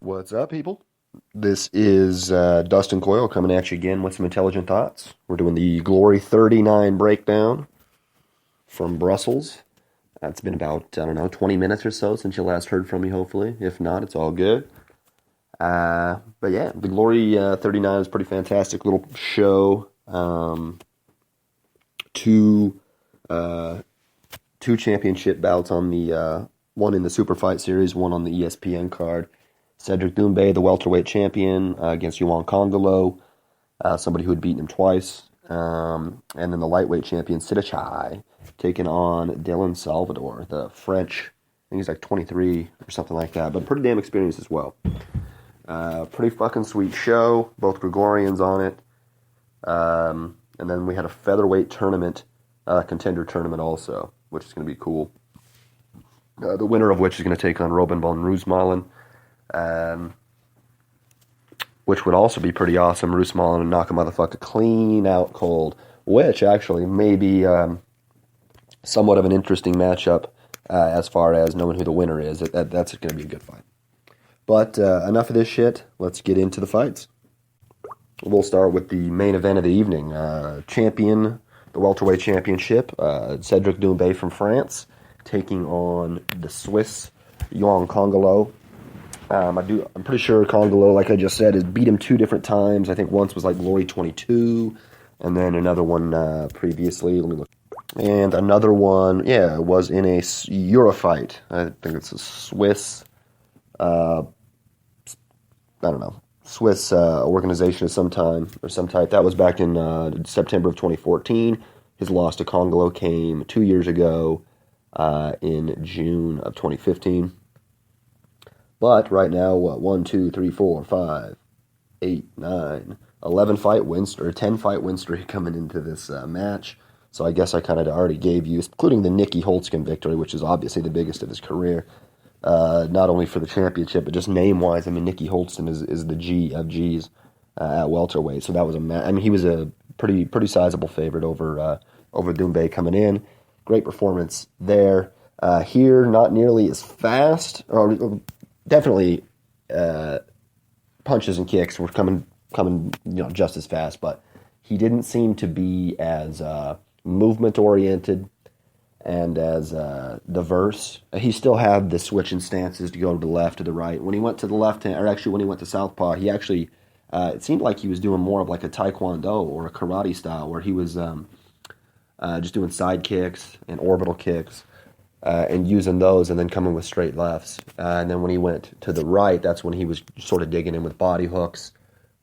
What's up, people? This is Dustin Coyle coming at you again with some intelligent thoughts. We're doing the Glory 39 breakdown from Brussels. It's been about, 20 minutes or so since you last heard from me, hopefully. If not, it's all good. But yeah, the Glory 39 is a pretty fantastic little show. Two championship bouts on the one in the Super Fight Series, one on the ESPN card. Cedric Doumbé, the welterweight champion, against Yoan Congolo, somebody who had beaten him twice. And then the lightweight champion, Sidichai, taking on Dylan Salvador, the French. I think he's like 23 or something like that, but pretty damn experienced as well. Pretty fucking sweet show. Both Gregorians on it. And then we had a featherweight tournament, contender tournament also, which is going to be cool. The winner of which is going to take on Robin von Roosmalen. Which would also be pretty awesome. Roosmalen would knock a motherfucker clean out cold, which actually may be somewhat of an interesting matchup as far as knowing who the winner is. That's going to be a good fight. But enough of this shit. Let's get into the fights. We'll start with the main event of the evening. Champion, the welterweight championship, Cedric Doumbé from France, taking on the Swiss Yoan Congolo. I'm pretty sure Congolo, like I just said, has beat him two different times. I think once was like Glory 22, and then another one previously. Let me look. And another one, was in a Eurofight. I think it's a Swiss, Swiss organization of some type. That was back in September of 2014. His loss to Congolo came 2 years ago in June of 2015. But right now, 1, 2, 3, 4, 5, 8, 9, 11 fight win streak, 10 fight win streak coming into this match. So I guess I kind of already gave you, including the Nicky Holtzkin victory, which is obviously the biggest of his career. Not only for the championship, but just name-wise. I mean, Nicky Holtzkin is the G of G's at welterweight. So that was he was a pretty sizable favorite over Doumbé coming in. Great performance there. Here, not nearly as fast, or definitely punches and kicks were coming just as fast, but he didn't seem to be as movement oriented and as diverse. He still had the switching stances to go to the left, to the right. When he went to the left hand, or actually when he went to southpaw, he actually it seemed like he was doing more of like a taekwondo or a karate style, where he was just doing side kicks and orbital kicks. And using those and then coming with straight lefts. And then when he went to the right, that's when he was sort of digging in with body hooks,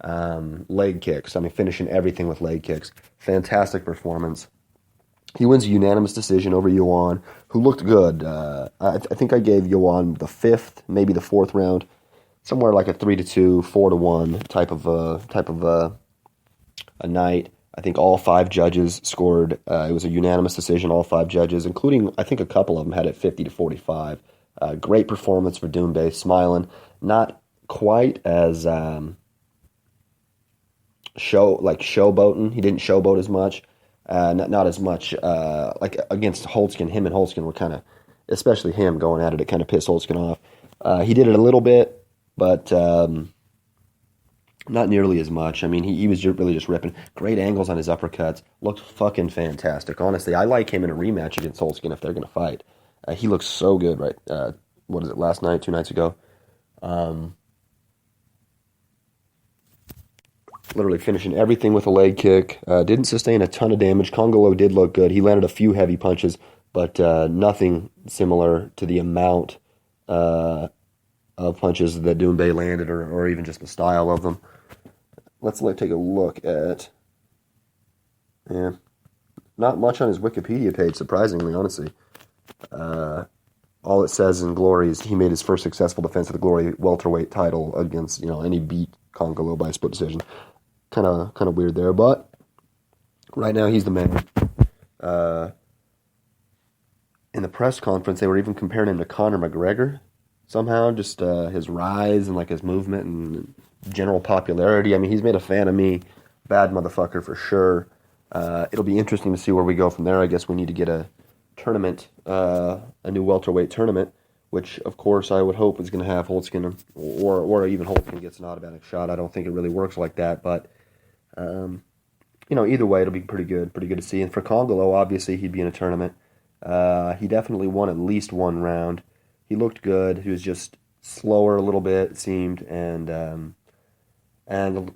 leg kicks. Finishing everything with leg kicks. Fantastic performance. He wins a unanimous decision over Yoan, who looked good. I think I gave Yoan the fifth, maybe the fourth round, somewhere like a 3-2, 4-1 type of a night. I think all five judges scored. It was a unanimous decision, all five judges, including, I think a couple of them had it 50-45. Great performance for Doumbé, smiling. Not quite as showboating. He didn't showboat as much. Not as much like against Holtzkin. Him and Holtzkin were kind of, especially him going at it, it kind of pissed Holtzkin off. He did it a little bit, but not nearly as much. He was really just ripping. Great angles on his uppercuts. Looked fucking fantastic. Honestly, I like him in a rematch against Holtzkin if they're going to fight. He looks so good, right? Last night, 2 nights ago? Literally finishing everything with a leg kick. Didn't sustain a ton of damage. Congolo did look good. He landed a few heavy punches, but nothing similar to the amount of punches that Doumbé landed or even just the style of them. Let's take a look at... not much on his Wikipedia page, surprisingly, honestly. All it says in Glory is he made his first successful defense of the Glory welterweight title against, and he beat Congolo by split decision. Kind of weird there, but right now he's the man. In the press conference, they were even comparing him to Conor McGregor somehow, just his rise and like his movement and general popularity. He's made a fan of me. Bad motherfucker for sure. It'll be interesting to see where we go from there. I guess we need to get a tournament, a new welterweight tournament, which of course I would hope is going to have Holtzkin, or even Holtzkin gets an automatic shot. I don't think it really works like that, but either way, it'll be pretty good to see. And for Congolo, obviously he'd be in a tournament. He definitely won at least one round. He looked good. He was just slower a little bit, it seemed, and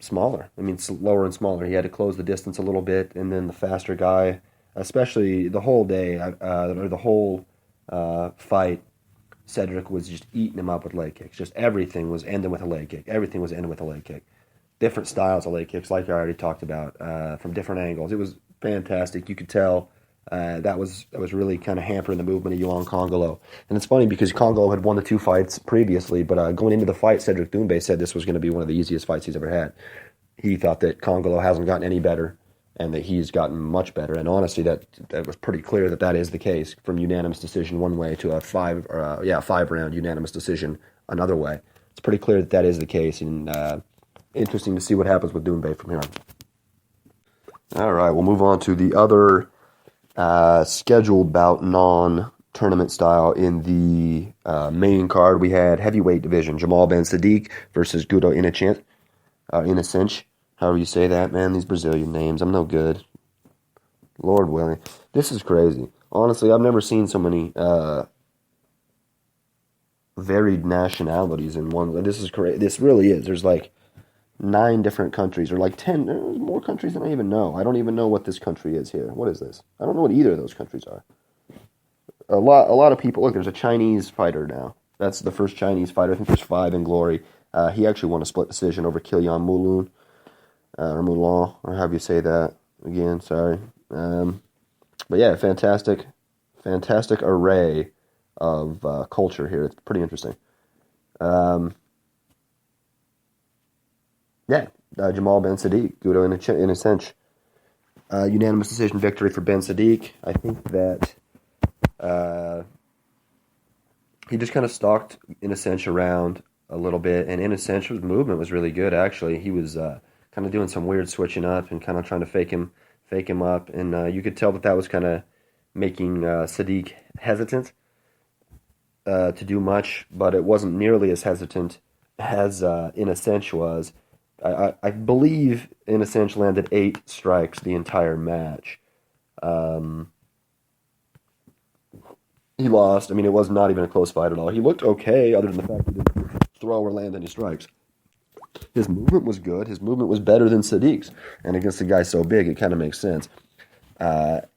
smaller. I mean, slower and smaller. He had to close the distance a little bit, and then the faster guy, especially the whole day or the whole fight, Cedric was just eating him up with leg kicks. Just everything was ending with a leg kick. Everything was ending with a leg kick. Different styles of leg kicks, like I already talked about, from different angles. It was fantastic. You could tell that was really kind of hampering the movement of Yuan Congolo. And it's funny because Congolo had won the 2 fights previously, but going into the fight, Cedric Doumbé said this was going to be one of the easiest fights he's ever had. He thought that Congolo hasn't gotten any better and that he's gotten much better. And honestly, that was pretty clear that is the case, from unanimous decision one way to a 5-round unanimous decision another way. It's pretty clear that is the case, and interesting to see what happens with Doumbé from here on. All right, we'll move on to the other scheduled bout, non-tournament style. In the main card, we had heavyweight division, Jamal Ben Sadiq versus Guto Innocente. However you say that, man, these Brazilian names, I'm no good. Lord willing. This is crazy. Honestly, I've never seen so many varied nationalities in one. This is crazy. This really is. There's like 9 different countries, or like 10. There's more countries than I even know. I don't even know what this country is here. What is this? I don't know what either of those countries are. A lot of people. Look, there's a Chinese fighter now. That's the first Chinese fighter. I think there's 5 in Glory. He actually won a split decision over Kilian Moulin, or Moulin, or however you say that. Again, sorry. But yeah, fantastic array of culture here. It's pretty interesting. Jamal Ben Sadiq, Guto Innocente. Unanimous decision victory for Ben Sadiq. I think that he just kind of stalked Innocente around a little bit, and Innocente's movement was really good, actually. He was kind of doing some weird switching up and kind of trying to fake him up, and you could tell that was kind of making Sadiq hesitant to do much, but it wasn't nearly as hesitant as Innocente was. I believe Innocente landed 8 strikes the entire match. He lost. I mean, it was not even a close fight at all. He looked okay, other than the fact he didn't throw or land any strikes. His movement was good. His movement was better than Sadiq's. And against a guy so big, it kind of makes sense.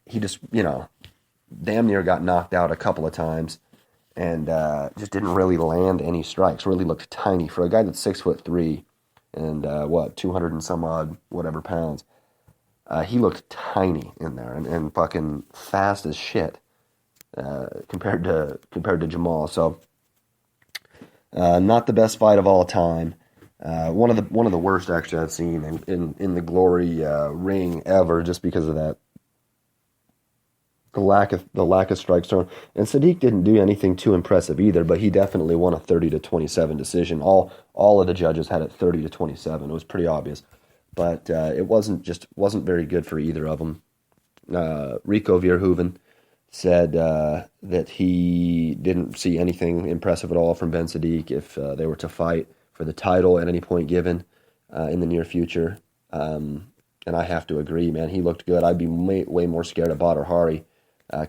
He just, damn near got knocked out a couple of times and just didn't really land any strikes. Really looked tiny. For a guy that's 6'3" and 200 and some odd whatever pounds, he looked tiny in there and fucking fast as shit compared to Jamal. So not the best fight of all time. One of the worst actually I've seen in the Glory ring ever, just because of that. The lack of strikes thrown. And Sadiq didn't do anything too impressive either, but he definitely won a 30-27 decision. All of the judges had it 30-27. It was pretty obvious. But it wasn't very good for either of them. Rico Verhoeven said that he didn't see anything impressive at all from Ben Sadiq if they were to fight for the title at any point given in the near future. And I have to agree, man. He looked good. I'd be way more scared of Badr Hari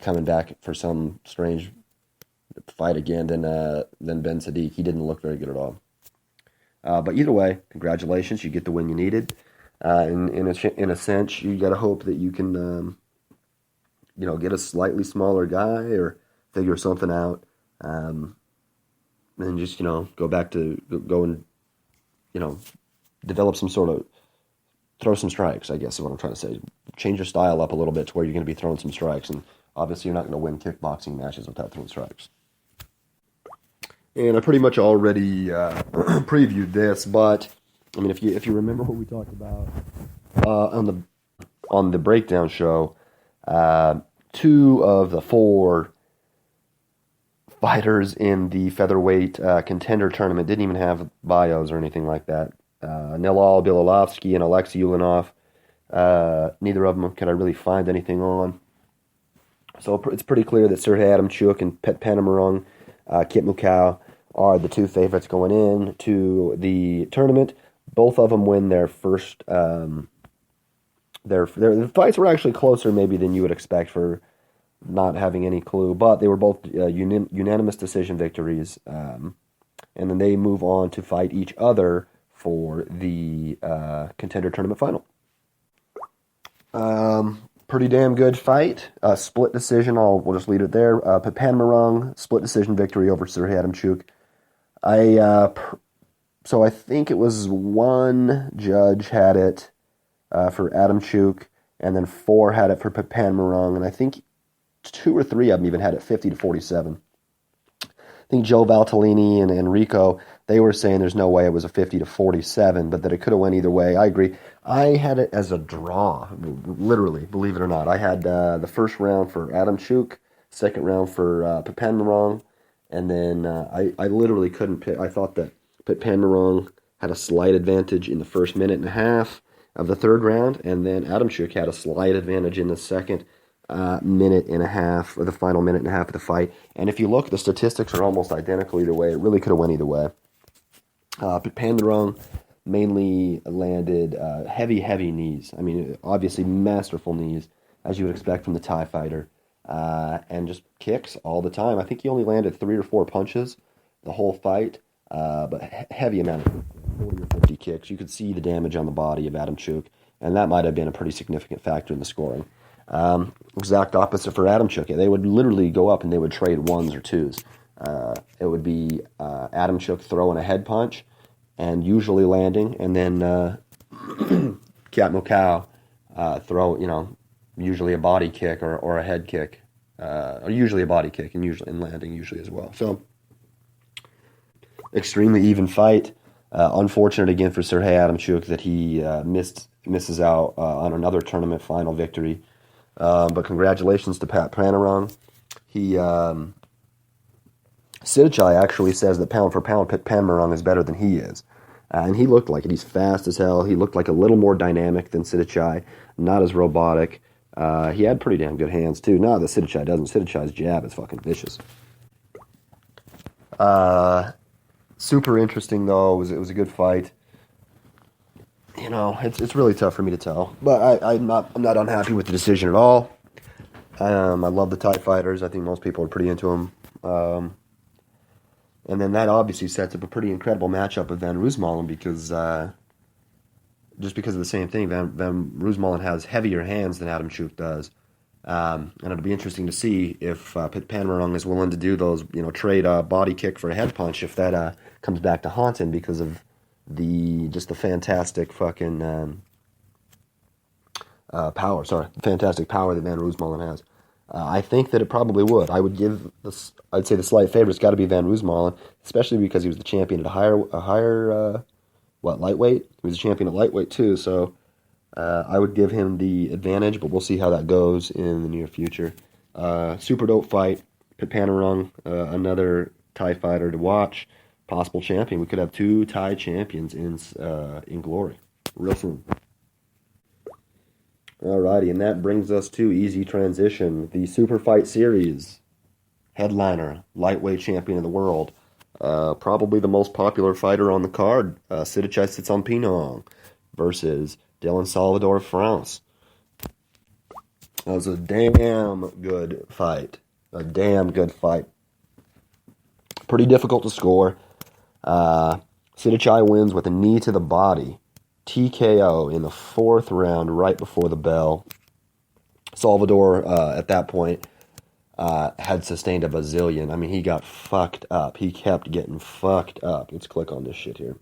coming back for some strange fight again than Ben Sadiq. He didn't look very good at all. But either way, congratulations. You get the win you needed. In a sense, you got to hope that you can, get a slightly smaller guy or figure something out. And just, go back to go and, develop some sort of, throw some strikes, I guess is what I'm trying to say. Change your style up a little bit to where you're going to be throwing some strikes. And obviously you're not going to win kickboxing matches without throwing strikes. And I pretty much already previewed this, but I mean, if you remember what we talked about on the breakdown show, 2 of the 4 fighters in the featherweight contender tournament didn't even have bios or anything like that. Nilal Bilalovsky and Alexei Ulanov. Neither of them could I really find anything on. So it's pretty clear that Sergey Adamchuk and Pet Panamarung Kit Mukau are the two favorites going in to the tournament. Both of them win their first. Their fights were actually closer maybe than you would expect for not having any clue, but they were both unanimous decision victories. And then they move on to fight each other for the contender tournament final. Pretty damn good fight. Split decision. We'll just leave it there. Papanmarong split decision victory over Serhii Adamchuk. So I think it was one judge had it for Adamchuk, and then 4 had it for Papanmarong, and I think 2 or 3 of them even had it 50-47. I think Joe Valtellini and Enrico, they were saying there's no way it was a 50-47, but that it could have went either way. I agree. I had it as a draw, literally, believe it or not. I had the first round for Adamchuk, second round for Papanmarong, and then I literally couldn't pick. I thought that Papanmarong had a slight advantage in the first minute and a half of the third round, and then Adamchuk had a slight advantage in the second minute and a half, or the final minute and a half of the fight. And if you look, the statistics are almost identical either way. It really could have went either way. Papanmarong mainly landed heavy knees. I mean, obviously masterful knees, as you would expect from the Thai fighter, and just kicks all the time. I think he only landed 3 or 4 punches the whole fight, but heavy amount of 40 or 50 kicks. You could see the damage on the body of Adamchuk, and that might have been a pretty significant factor in the scoring. Exact opposite for Adamchuk. They would literally go up and they would trade 1s or 2s. It would be Adamchuk throwing a head punch and usually landing, and then Kit Mukau usually a body kick or a head kick, or usually a body kick and landing usually as well. So extremely even fight. Unfortunate again for Serhii Adamchuk that he misses out on another tournament final victory. But congratulations to Pat Papanmarong. Sidichai actually says that pound for pound, Papanmarong is better than he is. And he looked like it. He's fast as hell. He looked like a little more dynamic than Sidichai, not as robotic. He had pretty damn good hands, too. Not that Sidichai doesn't. Sidichai's jab is fucking vicious. Super interesting, though. It was a good fight. You know, it's really tough for me to tell, but I'm not unhappy with the decision at all. I love the Thai fighters. I think most people are pretty into them. And then that obviously sets up a pretty incredible matchup with Van Roosmalen because just because of the same thing, Van Roosmalen has heavier hands than Adamchuk does. And it'll be interesting to see if Papanmarong is willing to do those, trade a body kick for a head punch if that comes back to haunt him because of the fantastic fucking power. Sorry, fantastic power that Van Roosmalen has. I think that it probably would. I'd say the slight favorite's got to be Van Roosmalen, especially because he was the champion at a higher lightweight. He was a champion at lightweight too, so I would give him the advantage. But we'll see how that goes in the near future. Super dope fight. Papanmarong, another Thai fighter to watch. Possible champion. We could have 2 Thai champions in glory real soon. Alrighty, and that brings us to easy transition. The Super Fight Series headliner, lightweight champion of the world, probably the most popular fighter on the card, Sidichai Sitsampinong versus Dylan Salvador of France. That was a damn good fight. Pretty difficult to score. Sidichai wins with a knee to the body. TKO in the 4th round, right before the bell. Salvador, at that point, had sustained a bazillion. I mean, he got fucked up. He kept getting fucked up. Let's click on this shit here.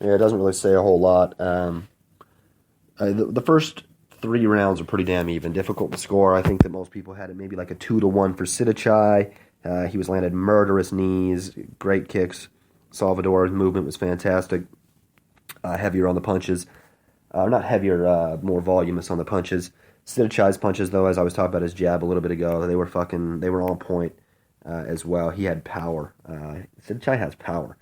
Yeah, it doesn't really say a whole lot. The first 3 rounds were pretty damn even. Difficult to score. I think that most people had it maybe like a 2-1 for Sidichai. He was landed murderous knees, great kicks. Salvador's movement was fantastic. Heavier on the punches. Not heavier, more voluminous on the punches. Sidichai's punches, though, as I was talking about his jab a little bit ago, they were on point as well. He had power. Sidichai has power,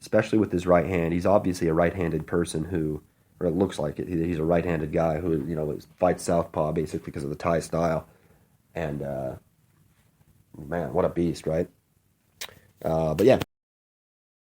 especially with his right hand. He's obviously a right-handed person or it looks like it. He's a right-handed guy who, fights southpaw basically because of the Thai style. And Man, what a beast, right? But yeah.